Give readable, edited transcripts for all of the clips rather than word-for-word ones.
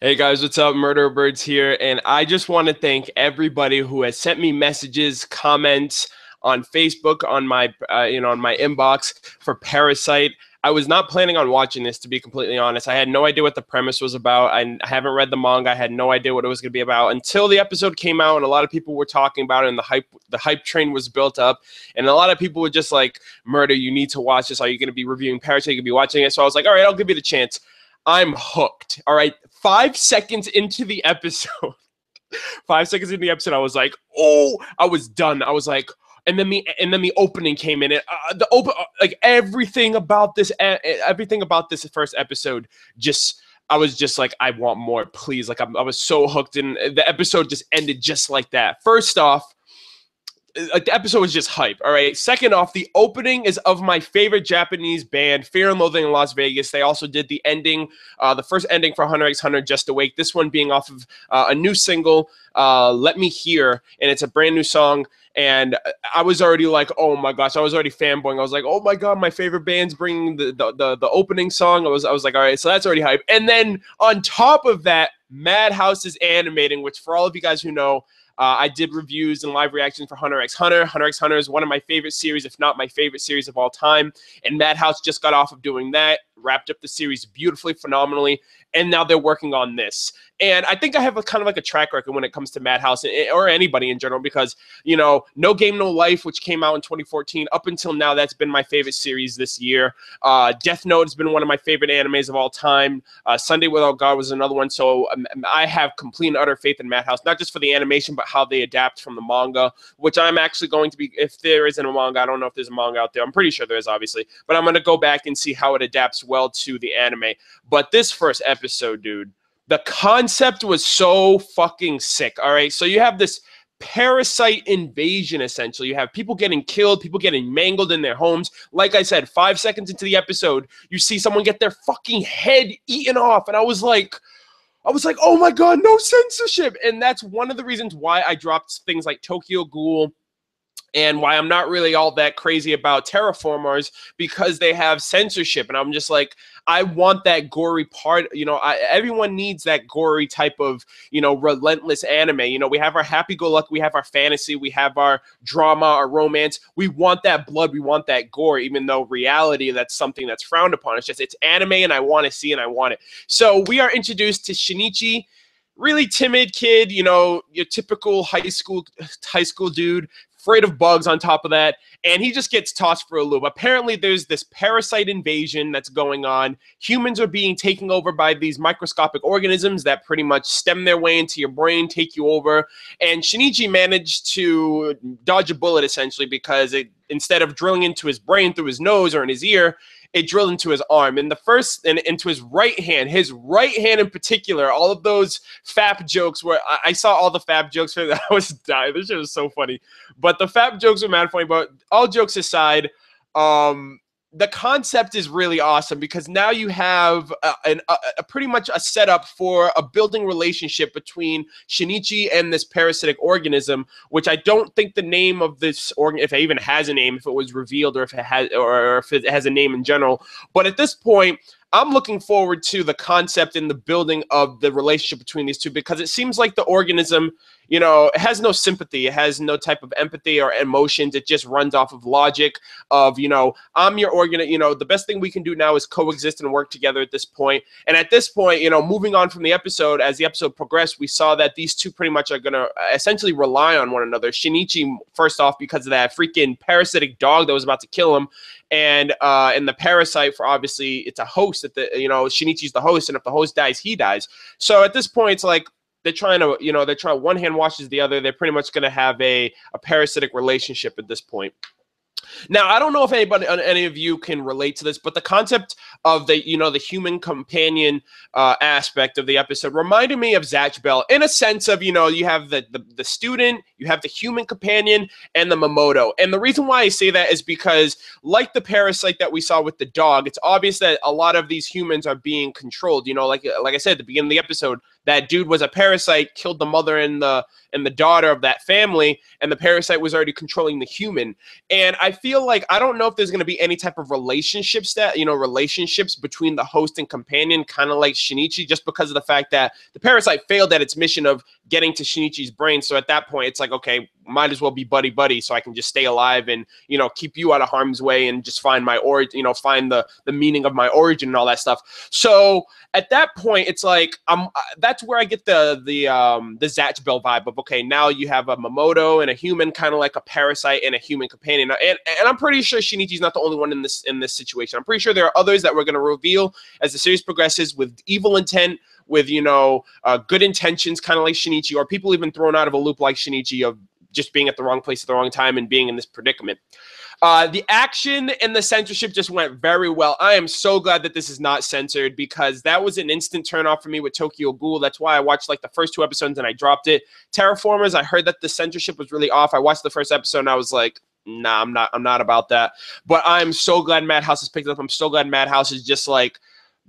Hey guys, what's up? MurderofBirds here, and I just want to thank everybody who has sent me messages, comments on Facebook, on my on my inbox for Parasite. I was not planning on watching this, to be completely honest. I had no idea what the premise was about. I haven't read the manga. I had no idea what it was going to be about until the episode came out, and a lot of people were talking about it, and the hype train was built up, and a lot of people were just like, "Murder, you need to watch this. Are you going to be reviewing Parasite? Are you going to be watching it?" So I was like, "All right, I'll give you the chance." I'm hooked. All right. 5 seconds into the episode, 5 seconds into the episode, I was like, oh, I was done. I was like, and then the opening came in. And like everything about this first episode, I was just like, I want more, please. Like I was so hooked, and the episode just ended just like that. First off, like the episode was just hype. All right. Second off, the opening is of my favorite Japanese band, Fear and Loathing in Las Vegas. They also did the ending, the first ending for Hunter x Hunter, Just Awake. This one being off of a new single, Let Me Hear, and it's a brand new song. And I was already like, oh my gosh, I was already fanboying. I was like, oh my god, my favorite band's bringing the opening song. I was like, all right, so that's already hype. And then on top of that, Madhouse is animating, which for all of you guys who know, I did reviews and live reactions for Hunter x Hunter. Hunter x Hunter is one of my favorite series, if not my favorite series of all time. And Madhouse just got off of doing that, wrapped up the series beautifully, phenomenally, and now they're working on this. And I think I have a kind of like a track record when it comes to Madhouse or anybody in general, because, you know, No Game, No Life, which came out in 2014, up until now, that's been my favorite series this year. Death Note has been one of my favorite animes of all time. Sunday Without God was another one. So I have complete and utter faith in Madhouse, not just for the animation, but how they adapt from the manga, which I'm actually going to be, if there isn't a manga, I don't know if there's a manga out there. I'm pretty sure there is, obviously. But I'm going to go back and see how it adapts well to the anime. But this first episode, dude, the concept was so fucking sick. All right. So you have this parasite invasion, essentially. You have people getting killed, people getting mangled in their homes. Like I said, 5 seconds into the episode, you see someone get their fucking head eaten off. And I was like, oh my God, no censorship. And that's one of the reasons why I dropped things like Tokyo Ghoul, and why I'm not really all that crazy about Terraformers, because they have censorship. And I'm just like, I want that gory part. You know, everyone needs that gory type of, you know, relentless anime. You know, we have our happy-go-lucky, we have our fantasy, we have our drama, our romance. We want that blood, we want that gore, even though reality, that's something that's frowned upon. It's anime, and I want to see, and I want it. So we are introduced to Shinichi, really timid kid, you know, your typical high school dude, afraid of bugs on top of that, and he just gets tossed for a loop. Apparently, there's this parasite invasion that's going on. Humans are being taken over by these microscopic organisms that pretty much stem their way into your brain, take you over, and Shinichi managed to dodge a bullet, essentially, because instead of drilling into his brain through his nose or in his ear, it drilled into his arm. And into his right hand in particular, all of those FAP jokes where I saw all the FAP jokes for that. I was dying. This shit was so funny. But the FAP jokes were mad funny. But all jokes aside, the concept is really awesome, because now you have a pretty much a setup for a building relationship between Shinichi and this parasitic organism, which I don't think the name of this organ, if it even has a name, if it was revealed, or if it has a name in general. But at this point, I'm looking forward to the concept and the building of the relationship between these two, because it seems like the organism, you know, it has no sympathy. It has no type of empathy or emotions. It just runs off of logic of, you know, I'm your organ. You know, the best thing we can do now is coexist and work together at this point. And at this point, you know, moving on from the episode, as the episode progressed, we saw that these two pretty much are going to essentially rely on one another. Shinichi, first off, because of that freaking parasitic dog that was about to kill him. And the parasite, for obviously it's a host that Shinichi's the host, and if the host dies, he dies. So at this point, it's like they're trying one hand washes the other. They're pretty much going to have a parasitic relationship at this point. Now, I don't know if any of you can relate to this, but the concept of the human companion aspect of the episode reminded me of Zatch Bell, in a sense of, you know, you have the student, you have the human companion, and the Momoto. And the reason why I say that is because, like the parasite that we saw with the dog, it's obvious that a lot of these humans are being controlled. You know, like I said at the beginning of the episode, that dude was a parasite, killed the mother and the daughter of that family, and the parasite was already controlling the human. And I feel like, I don't know if there's going to be any type of relationships between the host and companion, kind of like Shinichi, just because of the fact that the parasite failed at its mission of getting to Shinichi's brain. So at that point, it's like, okay, might as well be buddy-buddy so I can just stay alive and, keep you out of harm's way and just find my origin, find the meaning of my origin and all that stuff. So at that point, it's like, that's where I get the Zatch Bell vibe of, okay, now you have a Mamoto and a human, kind of like a parasite and a human companion. And I'm pretty sure Shinichi's not the only one in this situation. I'm pretty sure there are others that we're going to reveal as the series progresses with evil intent, with, good intentions, kind of like Shinichi, or people even thrown out of a loop like Shinichi of just being at the wrong place at the wrong time and being in this predicament. The action and the censorship just went very well. I am so glad that this is not censored, because that was an instant turnoff for me with Tokyo Ghoul. That's why I watched like the first 2 episodes and I dropped it. Terraformers, I heard that the censorship was really off. I watched the first episode and I was like, nah, I'm not about that. But I'm so glad Madhouse has picked it up. I'm so glad Madhouse is just like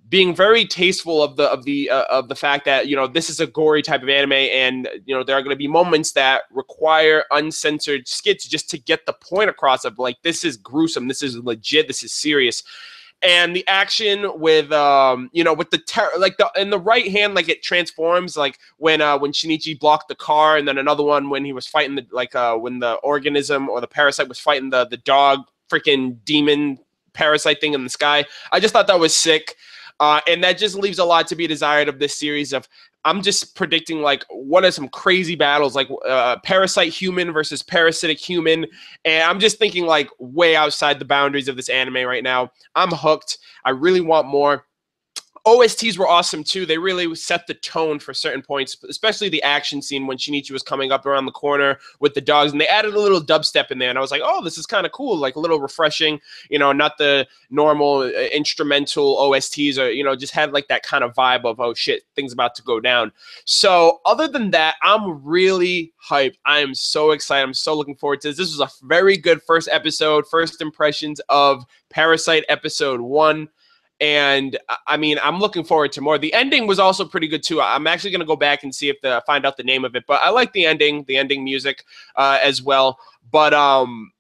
being very tasteful of the fact that, this is a gory type of anime, and, there are going to be moments that require uncensored skits just to get the point across of like, this is gruesome, this is legit, this is serious. And the action with, with the in the right hand, like it transforms, like when Shinichi blocked the car, and then another one when he was fighting when the organism or the parasite was fighting the dog freaking demon parasite thing in the sky. I just thought that was sick. And that just leaves a lot to be desired of this series of, I'm just predicting like, what are some crazy battles, like parasite human versus parasitic human. And I'm just thinking like way outside the boundaries of this anime right now. I'm hooked. I really want more. OSTs were awesome too. They really set the tone for certain points, especially the action scene when Shinichi was coming up around the corner with the dogs, and they added a little dubstep in there, and I was like, oh, this is kind of cool, like a little refreshing, not the normal instrumental OSTs, or, just had like that kind of vibe of, oh shit, things about to go down. So other than that, I'm really hyped. I am so excited. I'm so looking forward to this. This was a very good first episode, first impressions of Parasyte episode 1. And I mean, I'm looking forward to more. The ending was also pretty good too. I'm actually going to go back and see if find out the name of it. But I like the ending music as well. But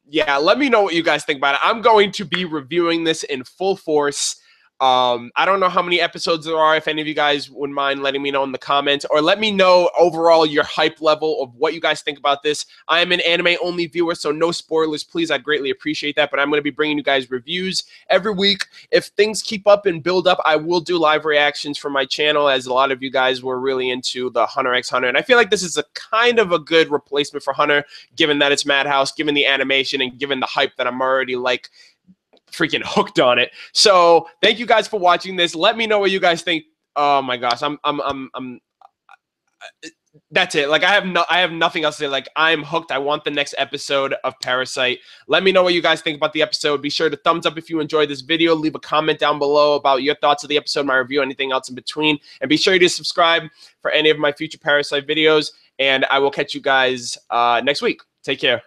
yeah, let me know what you guys think about it. I'm going to be reviewing this in full force. I don't know how many episodes there are. If any of you guys wouldn't mind letting me know in the comments, or let me know overall your hype level of what you guys think about this. I am an anime only viewer, so no spoilers, please. I'd greatly appreciate that. But I'm going to be bringing you guys reviews every week. If things keep up and build up, I will do live reactions for my channel, as a lot of you guys were really into the Hunter x Hunter. And I feel like this is a kind of a good replacement for Hunter, given that it's Madhouse, given the animation, and given the hype that I'm already like freaking hooked on it. So thank you guys for watching this. Let me know what you guys think. Oh my gosh, that's it. Like I have nothing else to say. Like I'm hooked. I want the next episode of Parasyte. Let me know what you guys think about the episode. Be sure to thumbs up if you enjoyed this video. Leave a comment down below about your thoughts of the episode, my review, anything else in between. And be sure to subscribe for any of my future Parasyte videos. And I will catch you guys next week. Take care.